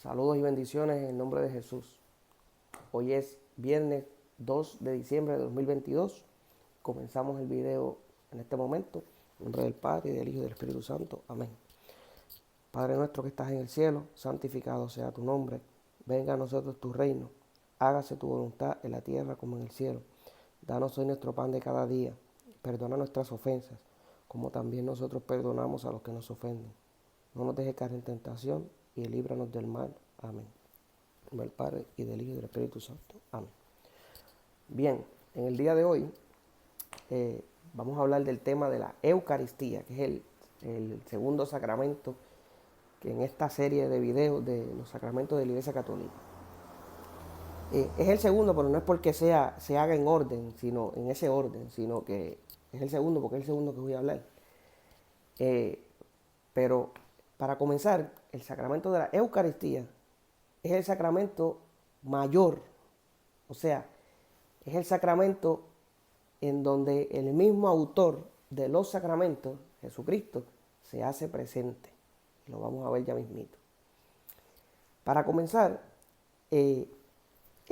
Saludos y bendiciones en el nombre de Jesús. Hoy es viernes 2 de diciembre de 2022. Comenzamos el video en este momento. En nombre del Padre, y del Hijo y del Espíritu Santo. Amén. Padre nuestro que estás en el cielo, santificado sea tu nombre. Venga a nosotros tu reino. Hágase tu voluntad en la tierra como en el cielo. Danos hoy nuestro pan de cada día. Perdona nuestras ofensas, como también nosotros perdonamos a los que nos ofenden. No nos dejes caer en tentación y líbranos del mal. Amén. En nombre del Padre, y del Hijo y del Espíritu Santo. Amén. Bien, en el día de hoy vamos a hablar del tema de la Eucaristía, que es el segundo sacramento que en esta serie de videos de los sacramentos de la Iglesia Católica. Es el segundo, pero no es porque se haga en orden, sino en ese orden, sino que es el segundo porque es el segundo que voy a hablar. Pero para comenzar, el sacramento de la Eucaristía es el sacramento mayor, o sea, es el sacramento en donde el mismo autor de los sacramentos, Jesucristo, se hace presente. Lo vamos a ver ya mismito. Para comenzar, el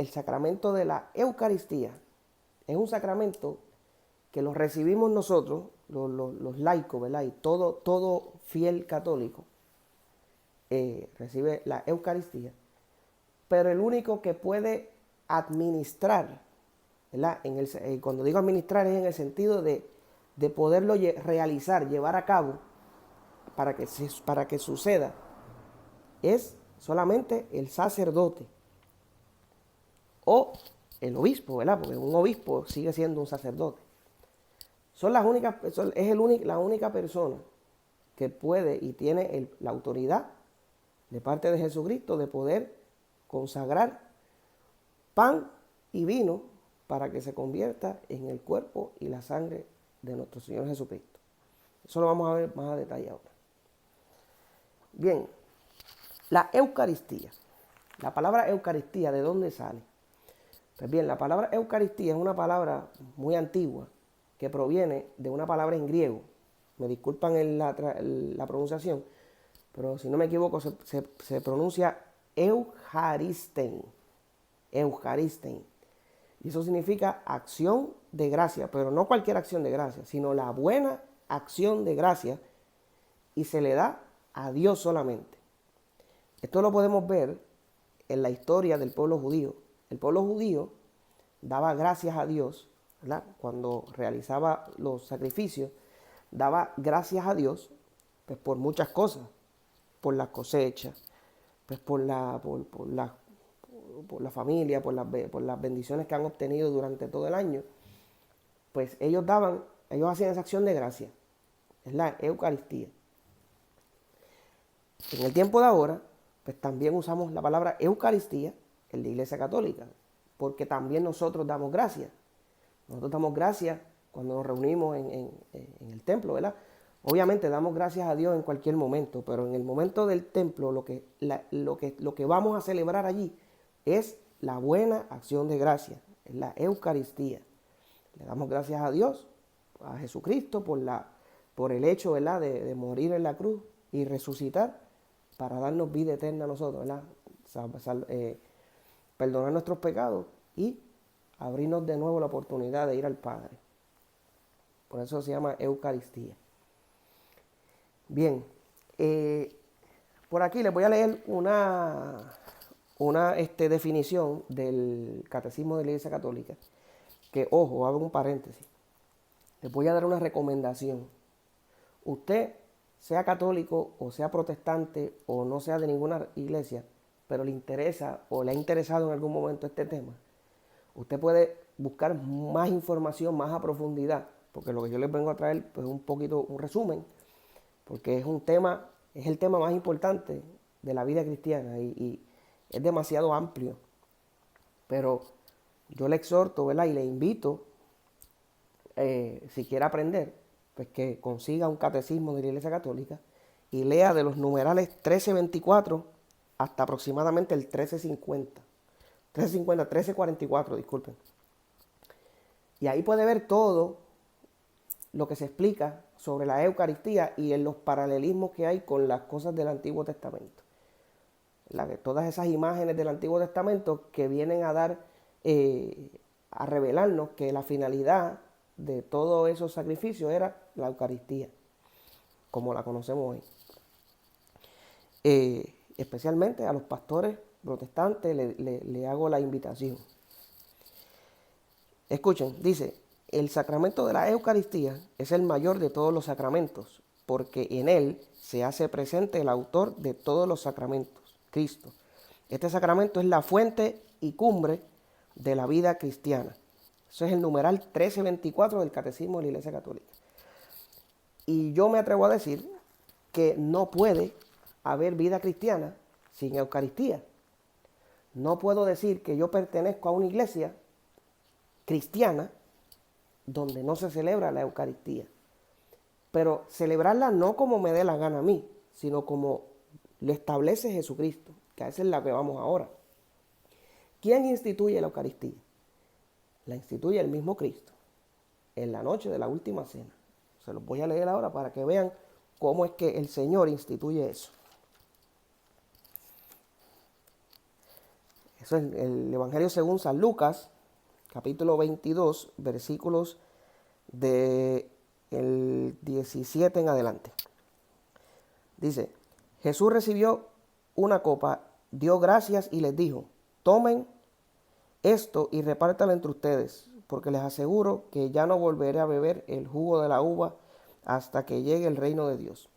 sacramento de la Eucaristía es un sacramento que lo recibimos nosotros, los laicos, ¿verdad? Y todo fiel católico recibe la Eucaristía, pero el único que puede administrar, ¿verdad? Cuando digo administrar es en el sentido de poderlo realizar, llevar a cabo para que suceda, es solamente el sacerdote o el obispo, ¿verdad? Porque un obispo sigue siendo un sacerdote. La única persona que puede y tiene la autoridad de parte de Jesucristo de poder consagrar pan y vino para que se convierta en el cuerpo y la sangre de nuestro Señor Jesucristo. Eso lo vamos a ver más a detalle ahora. Bien, la Eucaristía. La palabra Eucaristía, ¿de dónde sale? Pues bien, la palabra Eucaristía es una palabra muy antigua que proviene de una palabra en griego. Me disculpan la pronunciación, pero si no me equivoco se pronuncia Eucharistein. Eucharistein. Y eso significa acción de gracia, pero no cualquier acción de gracia, sino la buena acción de gracia, y se le da a Dios solamente. Esto lo podemos ver en la historia del pueblo judío. El pueblo judío daba gracias a Dios, ¿verdad? Cuando realizaba los sacrificios, daba gracias a Dios pues, por muchas cosas, por las cosechas, pues, por la familia, por las bendiciones que han obtenido durante todo el año. Pues ellos hacían esa acción de gracia, es la Eucaristía. En el tiempo de ahora, pues también usamos la palabra Eucaristía en la Iglesia Católica, porque también nosotros damos gracias. Nosotros damos gracias cuando nos reunimos en el templo, ¿verdad? Obviamente damos gracias a Dios en cualquier momento, pero en el momento del templo lo que vamos a celebrar allí es la buena acción de gracia, es la Eucaristía. Le damos gracias a Dios, a Jesucristo, por el hecho, ¿verdad?, de morir en la cruz y resucitar para darnos vida eterna a nosotros, ¿verdad? Perdonar nuestros pecados y abrirnos de nuevo la oportunidad de ir al Padre. Por eso se llama Eucaristía. Bien, por aquí les voy a leer una definición del Catecismo de la Iglesia Católica, que, ojo, hago un paréntesis. Les voy a dar una recomendación. Usted, sea católico o sea protestante o no sea de ninguna iglesia, pero le interesa o le ha interesado en algún momento este tema, usted puede buscar más información, más a profundidad, porque lo que yo les vengo a traer pues, es un resumen, porque es el tema más importante de la vida cristiana y es demasiado amplio. Pero yo le exhorto, ¿verdad?, y le invito, si quiere aprender, pues que consiga un catecismo de la Iglesia Católica y lea de los numerales 1324 hasta aproximadamente el 1344, disculpen. Y ahí puede ver todo lo que se explica sobre la Eucaristía y en los paralelismos que hay con las cosas del Antiguo Testamento. todas esas imágenes del Antiguo Testamento que vienen a dar, a revelarnos que la finalidad de todos esos sacrificios era la Eucaristía, como la conocemos hoy. Especialmente a los pastores protestantes le hago la invitación. Escuchen, dice, el sacramento de la Eucaristía es el mayor de todos los sacramentos, porque en él se hace presente el autor de todos los sacramentos, Cristo. Este sacramento es la fuente y cumbre de la vida cristiana. Eso es el numeral 1324 del Catecismo de la Iglesia Católica. Y yo me atrevo a decir que no puede haber vida cristiana sin Eucaristía. No puedo decir que yo pertenezco a una iglesia cristiana donde no se celebra la Eucaristía. Pero celebrarla no como me dé la gana a mí, sino como lo establece Jesucristo, que a esa es la que vamos ahora. ¿Quién instituye la Eucaristía? La instituye el mismo Cristo, en la noche de la última cena. Se los voy a leer ahora para que vean cómo es que el Señor instituye eso. Eso es el Evangelio según San Lucas, capítulo 22, versículos del 17 en adelante. Dice, Jesús recibió una copa, dio gracias y les dijo, tomen esto y repártalo entre ustedes, porque les aseguro que ya no volveré a beber el jugo de la uva hasta que llegue el reino de Dios.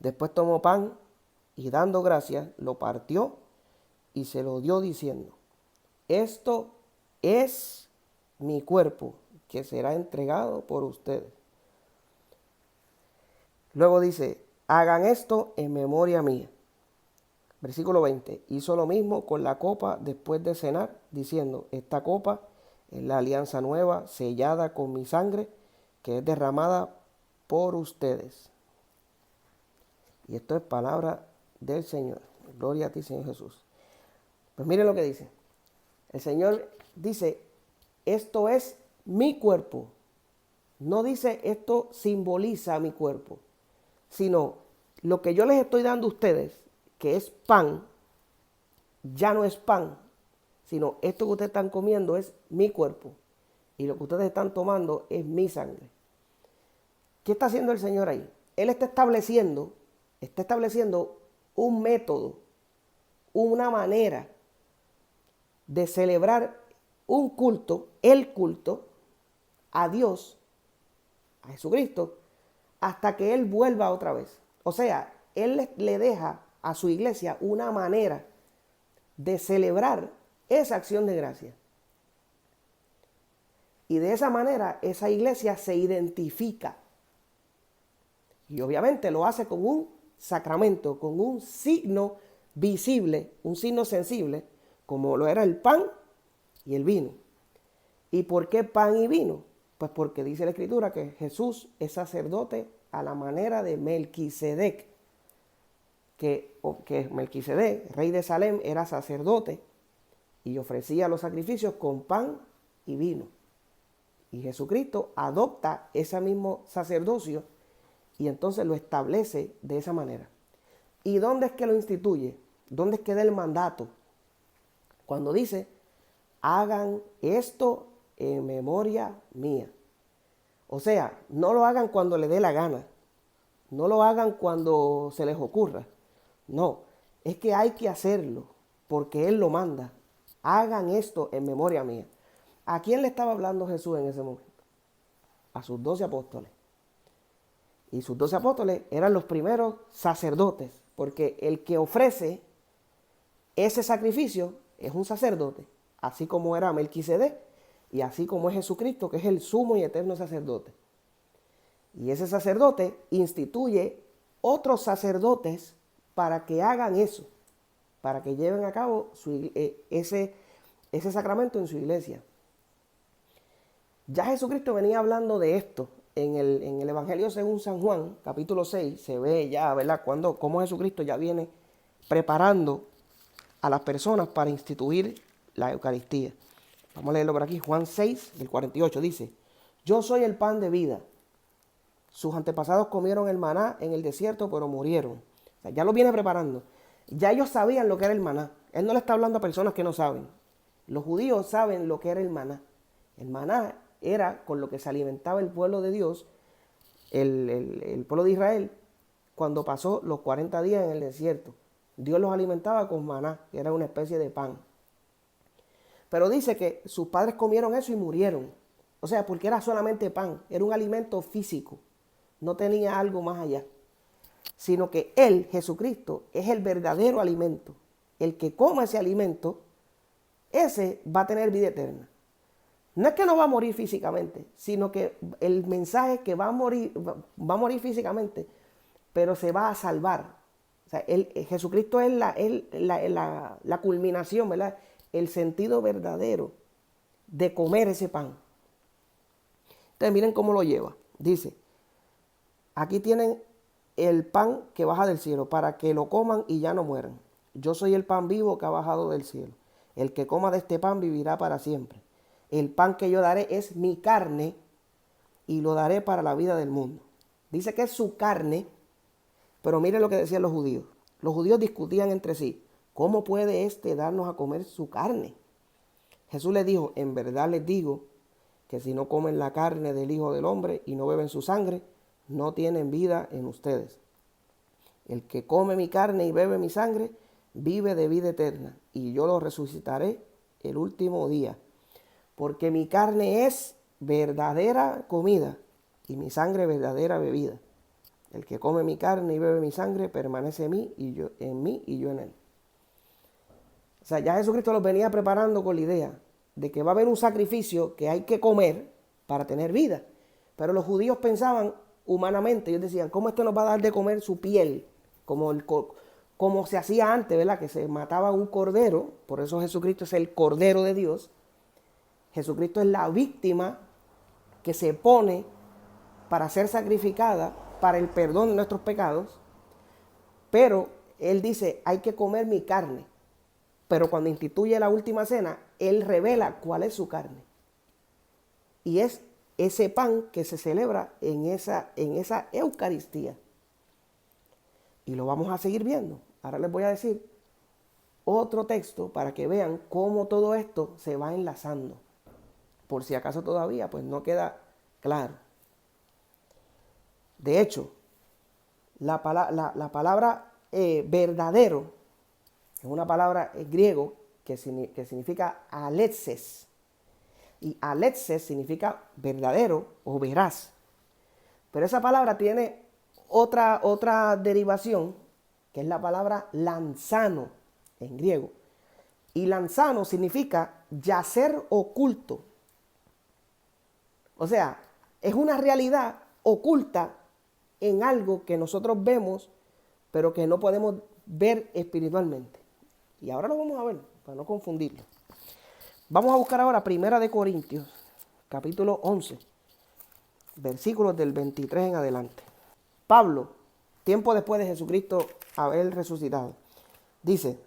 Después tomó pan y dando gracias, lo partió y se lo dio diciendo, esto es mi cuerpo que será entregado por ustedes. Luego dice, hagan esto en memoria mía. Versículo 20, hizo lo mismo con la copa después de cenar, diciendo, esta copa es la alianza nueva sellada con mi sangre, que es derramada por ustedes. Y esto es palabra del Señor. Gloria a ti, Señor Jesús. Pues miren lo que dice. El Señor dice, esto es mi cuerpo. No dice esto simboliza mi cuerpo, sino lo que yo les estoy dando a ustedes, que es pan, ya no es pan, sino esto que ustedes están comiendo es mi cuerpo y lo que ustedes están tomando es mi sangre. ¿Qué está haciendo el Señor ahí? Él está estableciendo un método, una manera de celebrar un culto, el culto a Dios, a Jesucristo, hasta que Él vuelva otra vez. O sea, Él le deja a su iglesia una manera de celebrar esa acción de gracia. Y de esa manera esa iglesia se identifica. Y obviamente lo hace con un sacramento, con un signo visible, un signo sensible, como lo era el pan y el vino. ¿Y por qué pan y vino? Pues porque dice la Escritura que Jesús es sacerdote a la manera de Melquisedec, que Melquisedec, rey de Salem, era sacerdote y ofrecía los sacrificios con pan y vino. Y Jesucristo adopta ese mismo sacerdocio y entonces lo establece de esa manera. ¿Y dónde es que lo instituye? ¿Dónde es que da el mandato? Cuando dice, hagan esto en memoria mía. O sea, no lo hagan cuando les dé la gana. No lo hagan cuando se les ocurra. No, es que hay que hacerlo porque Él lo manda. Hagan esto en memoria mía. ¿A quién le estaba hablando Jesús en ese momento? A sus 12 apóstoles. Y sus 12 apóstoles eran los primeros sacerdotes, porque el que ofrece ese sacrificio es un sacerdote, así como era Melquisedec y así como es Jesucristo, que es el sumo y eterno sacerdote. Y ese sacerdote instituye otros sacerdotes para que hagan eso, para que lleven a cabo ese sacramento en su iglesia. Ya Jesucristo venía hablando de esto en el Evangelio según San Juan, capítulo 6, se ve ya, ¿verdad?, cómo Jesucristo ya viene preparando a las personas para instituir la Eucaristía. Vamos a leerlo por aquí, Juan 6, del 48, dice, yo soy el pan de vida. Sus antepasados comieron el maná en el desierto, pero murieron. O sea, ya lo viene preparando. Ya ellos sabían lo que era el maná. Él no le está hablando a personas que no saben. Los judíos saben lo que era el maná. El maná era con lo que se alimentaba el pueblo de Dios, el pueblo de Israel, cuando pasó los 40 días en el desierto. Dios los alimentaba con maná, que era una especie de pan. Pero dice que sus padres comieron eso y murieron. O sea, porque era solamente pan, era un alimento físico. No tenía algo más allá. Sino que Él, Jesucristo, es el verdadero alimento. El que coma ese alimento, ese va a tener vida eterna. No es que no va a morir físicamente, sino que el mensaje es que va a morir físicamente, pero se va a salvar. O sea, Jesucristo es la culminación, ¿verdad? El sentido verdadero de comer ese pan. Entonces miren cómo lo lleva. Dice, aquí tienen el pan que baja del cielo para que lo coman y ya no mueran. Yo soy el pan vivo que ha bajado del cielo. El que coma de este pan vivirá para siempre. El pan que yo daré es mi carne y lo daré para la vida del mundo. Dice que es su carne, pero miren lo que decían los judíos. Los judíos discutían entre sí. ¿Cómo puede éste darnos a comer su carne? Jesús les dijo, en verdad les digo que si no comen la carne del Hijo del Hombre y no beben su sangre, no tienen vida en ustedes. El que come mi carne y bebe mi sangre, vive de vida eterna, y yo lo resucitaré el último día. Porque mi carne es verdadera comida y mi sangre verdadera bebida. El que come mi carne y bebe mi sangre permanece en mí y yo en él. O sea, ya Jesucristo los venía preparando con la idea de que va a haber un sacrificio que hay que comer para tener vida. Pero los judíos pensaban humanamente, ellos decían, ¿cómo esto nos va a dar de comer su piel? Como se hacía antes, ¿verdad? Que se mataba un cordero, por eso Jesucristo es el Cordero de Dios. Jesucristo es la víctima que se pone para ser sacrificada para el perdón de nuestros pecados. Pero Él dice, hay que comer mi carne. Pero cuando instituye la última cena, Él revela cuál es su carne. Y es ese pan que se celebra en esa Eucaristía. Y lo vamos a seguir viendo. Ahora les voy a decir otro texto para que vean cómo todo esto se va enlazando. Por si acaso todavía pues no queda claro. De hecho, la palabra verdadero es una palabra griego que significa alexes. Y alexes significa verdadero o veraz. Pero esa palabra tiene otra derivación, que es la palabra lanzano en griego. Y lanzano significa yacer oculto. O sea, es una realidad oculta en algo que nosotros vemos, pero que no podemos ver espiritualmente. Y ahora lo vamos a ver, para no confundirlo. Vamos a buscar ahora 1 Corintios, capítulo 11, versículos del 23 en adelante. Pablo, tiempo después de Jesucristo haber resucitado, dice,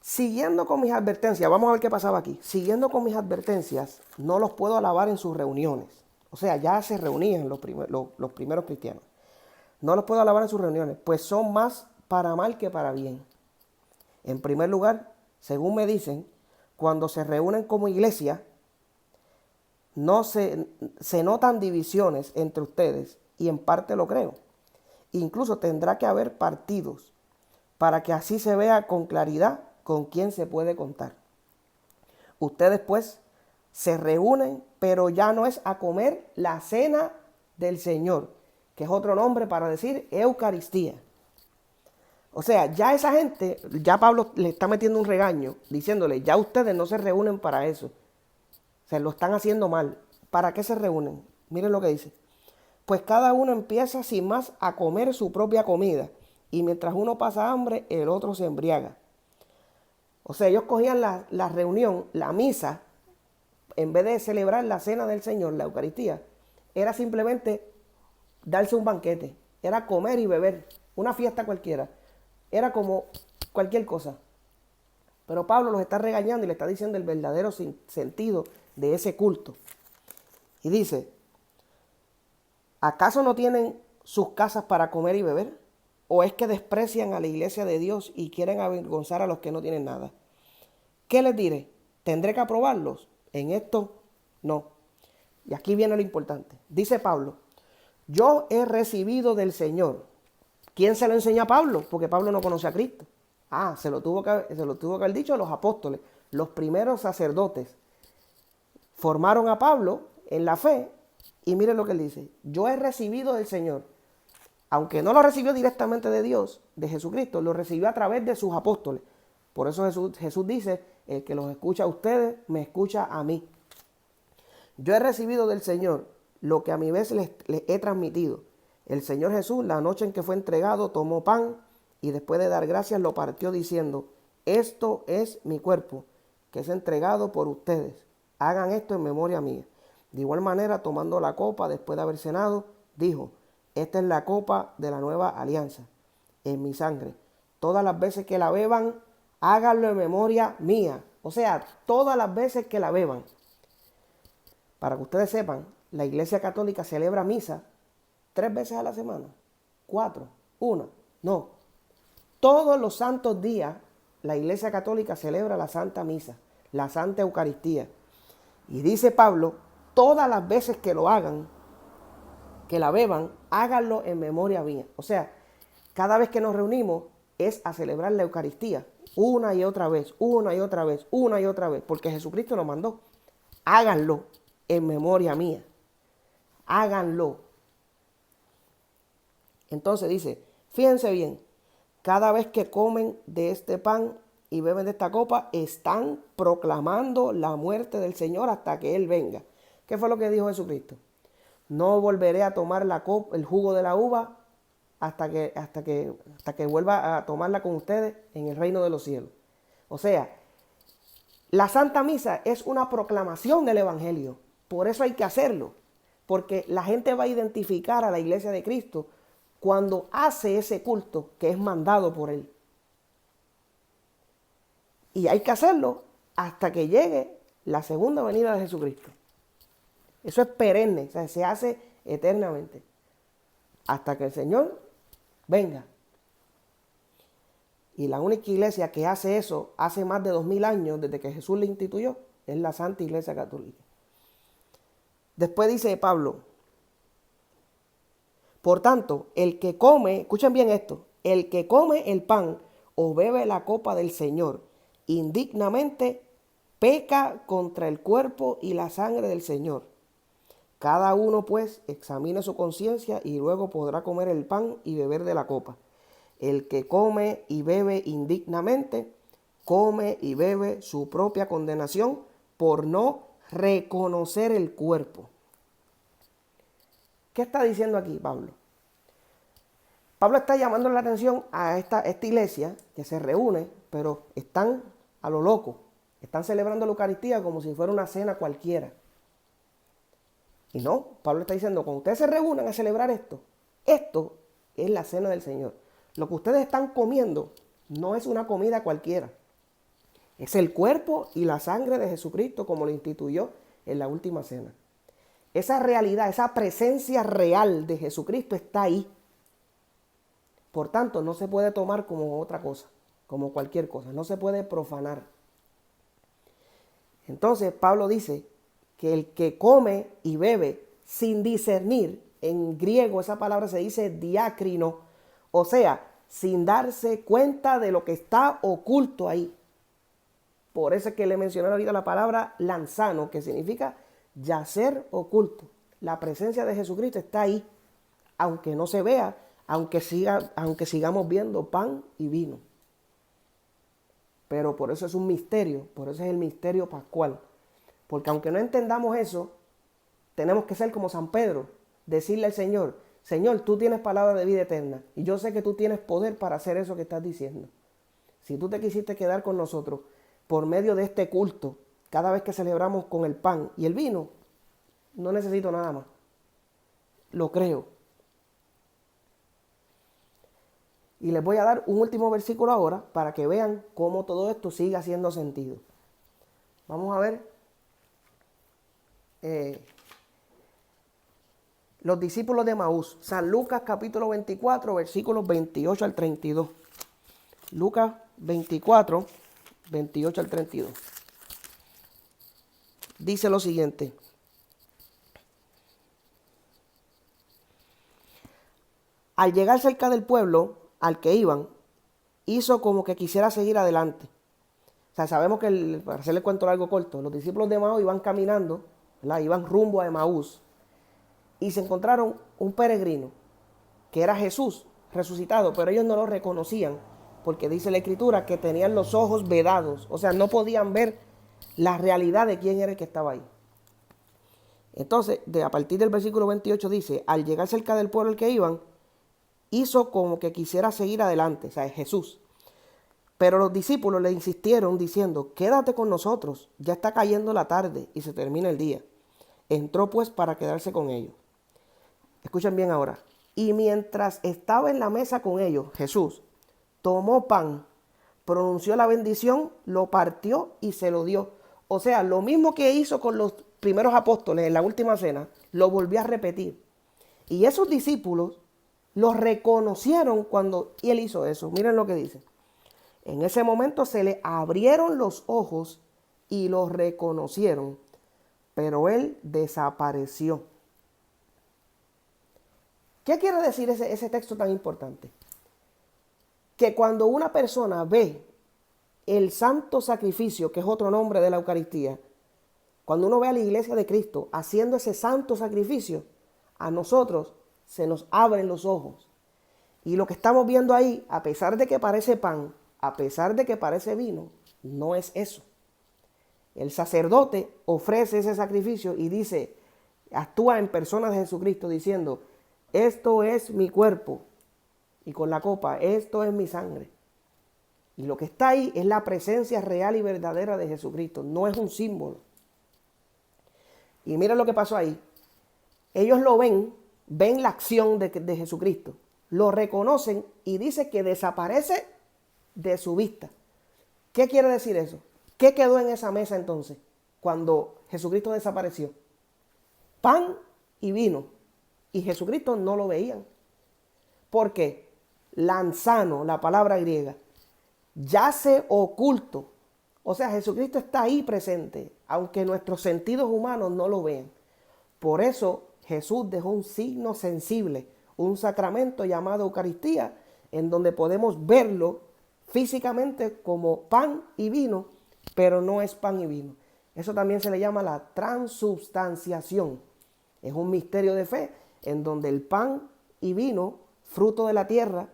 siguiendo con mis advertencias, vamos a ver qué pasaba aquí. Siguiendo con mis advertencias, no los puedo alabar en sus reuniones. O sea, ya se reunían los primeros cristianos. No los puedo alabar en sus reuniones, pues son más para mal que para bien. En primer lugar, según me dicen, cuando se reúnen como iglesia, no se notan divisiones entre ustedes, y en parte lo creo. Incluso tendrá que haber partidos para que así se vea con claridad con quién se puede contar. Ustedes pues se reúnen, pero ya no es a comer la cena del Señor, que es otro nombre para decir Eucaristía. O sea, ya esa gente, ya Pablo le está metiendo un regaño, diciéndole, ya ustedes no se reúnen para eso. Se lo están haciendo mal. ¿Para qué se reúnen? Miren lo que dice. Pues cada uno empieza sin más a comer su propia comida, y mientras uno pasa hambre, el otro se embriaga. O sea, ellos cogían la reunión, la misa, en vez de celebrar la cena del Señor, la Eucaristía, era simplemente darse un banquete, era comer y beber, una fiesta cualquiera. Era como cualquier cosa. Pero Pablo los está regañando y le está diciendo el verdadero sentido de ese culto. Y dice, ¿acaso no tienen sus casas para comer y beber? ¿O es que desprecian a la iglesia de Dios y quieren avergonzar a los que no tienen nada? ¿Qué les diré? ¿Tendré que aprobarlos? En esto, no. Y aquí viene lo importante. Dice Pablo, yo he recibido del Señor. ¿Quién se lo enseñó a Pablo? Porque Pablo no conoce a Cristo. Se lo tuvo que haber dicho los apóstoles. Los primeros sacerdotes formaron a Pablo en la fe. Y miren lo que él dice. Yo he recibido del Señor. Aunque no lo recibió directamente de Dios, de Jesucristo, lo recibió a través de sus apóstoles. Por eso Jesús dice, el que los escucha a ustedes, me escucha a mí. Yo he recibido del Señor lo que a mi vez les he transmitido. El Señor Jesús, la noche en que fue entregado, tomó pan y después de dar gracias lo partió diciendo, esto es mi cuerpo, que es entregado por ustedes. Hagan esto en memoria mía. De igual manera, tomando la copa después de haber cenado, dijo, esta es la copa de la nueva alianza, en mi sangre. Todas las veces que la beban, háganlo en memoria mía. O sea, todas las veces que la beban. Para que ustedes sepan, la Iglesia Católica celebra misa 3 veces a la semana, 4, 1, no. Todos los santos días la Iglesia Católica celebra la Santa Misa, la Santa Eucaristía. Y dice Pablo, todas las veces que lo hagan, que la beban, háganlo en memoria mía. O sea, cada vez que nos reunimos es a celebrar la Eucaristía, una y otra vez, una y otra vez, una y otra vez, porque Jesucristo lo mandó. Háganlo en memoria mía. Háganlo. Entonces dice, fíjense bien, cada vez que comen de este pan y beben de esta copa, están proclamando la muerte del Señor hasta que Él venga. ¿Qué fue lo que dijo Jesucristo? No volveré a tomar el jugo de la uva hasta que vuelva a tomarla con ustedes en el reino de los cielos. O sea, la Santa Misa es una proclamación del Evangelio. Por eso hay que hacerlo. Porque la gente va a identificar a la Iglesia de Cristo cuando hace ese culto que es mandado por Él. Y hay que hacerlo hasta que llegue la segunda venida de Jesucristo. Eso es perenne, o sea, se hace eternamente. Hasta que el Señor venga. Y la única iglesia que hace eso hace más de 2000 años, desde que Jesús la instituyó, es la Santa Iglesia Católica. Después dice Pablo, por tanto, el que come, escuchen bien esto, el que come el pan o bebe la copa del Señor indignamente, peca contra el cuerpo y la sangre del Señor. Cada uno, pues, examine su conciencia y luego podrá comer el pan y beber de la copa. El que come y bebe indignamente, come y bebe su propia condenación por no reconocer el cuerpo. ¿Qué está diciendo aquí Pablo? Pablo está llamando la atención a esta iglesia que se reúne, pero están a lo loco. Están celebrando la Eucaristía como si fuera una cena cualquiera. Y no, Pablo está diciendo, cuando ustedes se reúnan a celebrar esto es la cena del Señor. Lo que ustedes están comiendo no es una comida cualquiera. Es el cuerpo y la sangre de Jesucristo como lo instituyó en la última cena. Esa realidad, esa presencia real de Jesucristo está ahí. Por tanto, no se puede tomar como otra cosa, como cualquier cosa. No se puede profanar. Entonces, Pablo dice que el que come y bebe sin discernir, en griego esa palabra se dice diácrino, o sea, sin darse cuenta de lo que está oculto ahí. Por eso es que le mencioné ahorita la palabra lanzano, que significa yacer oculto. La presencia de Jesucristo está ahí, aunque no se vea, aunque sigamos viendo pan y vino. Pero por eso es un misterio, por eso es el misterio pascual. Porque aunque no entendamos eso, tenemos que ser como San Pedro, decirle al Señor, Señor, tú tienes palabra de vida eterna y yo sé que tú tienes poder para hacer eso que estás diciendo. Si tú te quisiste quedar con nosotros por medio de este culto, cada vez que celebramos con el pan y el vino, no necesito nada más. Lo creo. Y les voy a dar un último versículo ahora para que vean cómo todo esto sigue haciendo sentido. Vamos a ver Los discípulos de Emaús. San Lucas capítulo 24, versículos 28 al 32. Lucas 24, 28 al 32. Dice lo siguiente. Al llegar cerca del pueblo al que iban, hizo como que quisiera seguir adelante. O sea, sabemos que, para hacerle cuento largo corto, los discípulos de Emaús iban caminando, ¿verdad? Iban rumbo a Emaús y se encontraron un peregrino que era Jesús resucitado, pero ellos no lo reconocían porque dice la Escritura que tenían los ojos vedados, o sea, no podían ver la realidad de quién era el que estaba ahí. Entonces, a partir del versículo 28 dice, al llegar cerca del pueblo al que iban, hizo como que quisiera seguir adelante, o sea, es Jesús. Pero los discípulos le insistieron diciendo, quédate con nosotros, ya está cayendo la tarde y se termina el día. Entró pues para quedarse con ellos. Escuchen bien ahora. Y mientras estaba en la mesa con ellos, Jesús tomó pan, pronunció la bendición, lo partió y se lo dio. O sea, lo mismo que hizo con los primeros apóstoles en la última cena, lo volvió a repetir. Y esos discípulos lo reconocieron cuando él hizo eso. Miren lo que dice. En ese momento se le abrieron los ojos y lo reconocieron, pero él desapareció. ¿Qué quiere decir ese texto tan importante? Que cuando una persona ve el santo sacrificio, que es otro nombre de la Eucaristía, cuando uno ve a la iglesia de Cristo haciendo ese santo sacrificio, a nosotros se nos abren los ojos. Y lo que estamos viendo ahí, a pesar de que parece pan, a pesar de que parece vino, no es eso. El sacerdote ofrece ese sacrificio y dice, actúa en persona de Jesucristo diciendo, esto es mi cuerpo, y con la copa, esto es mi sangre. Y lo que está ahí es la presencia real y verdadera de Jesucristo, no es un símbolo. Y mira lo que pasó ahí. Ellos lo ven la acción de Jesucristo, lo reconocen y dice que desaparece de su vista. ¿Qué quiere decir eso? ¿Qué quedó en esa mesa entonces cuando Jesucristo desapareció? Pan y vino. Y Jesucristo no lo veían. ¿Por qué? Lanzano, la palabra griega, yace oculto. O sea, Jesucristo está ahí presente, aunque nuestros sentidos humanos no lo vean. Por eso Jesús dejó un signo sensible, un sacramento llamado Eucaristía, en donde podemos verlo físicamente como pan y vino, pero no es pan y vino. Eso también se le llama la transubstanciación. Es un misterio de fe en donde el pan y vino, fruto de la tierra,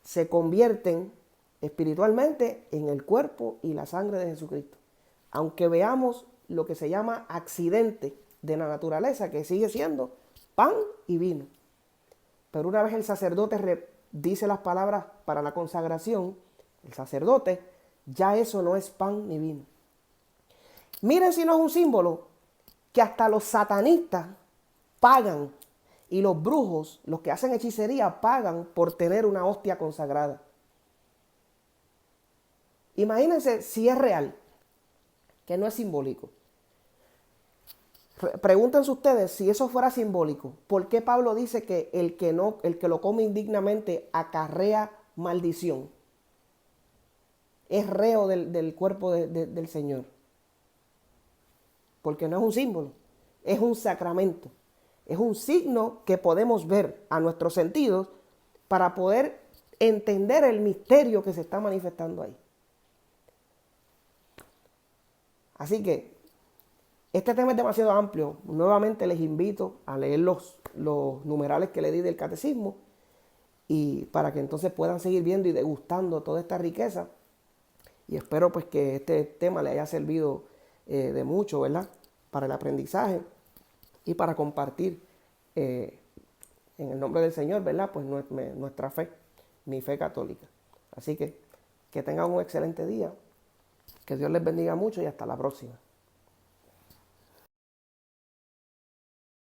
se convierten espiritualmente en el cuerpo y la sangre de Jesucristo. Aunque veamos lo que se llama accidente de la naturaleza, que sigue siendo pan y vino. Pero una vez el sacerdote dice las palabras para la consagración, el sacerdote, ya eso no es pan ni vino. Miren si no es un símbolo que hasta los satanistas pagan y los brujos, los que hacen hechicería, pagan por tener una hostia consagrada. Imagínense si es real, que no es simbólico. Pregúntense ustedes si eso fuera simbólico, ¿por qué Pablo dice que el que lo come indignamente acarrea maldición? Es reo del cuerpo del Señor. Porque no es un símbolo, es un sacramento. Es un signo que podemos ver a nuestros sentidos para poder entender el misterio que se está manifestando ahí. Así que este tema es demasiado amplio. Nuevamente les invito a leer los numerales que le di del catecismo y para que entonces puedan seguir viendo y degustando toda esta riqueza. Y espero pues que este tema le haya servido de mucho, ¿verdad? Para el aprendizaje y para compartir en el nombre del Señor, ¿verdad? Pues nuestra fe, mi fe católica. Así que tengan un excelente día. Que Dios les bendiga mucho y hasta la próxima.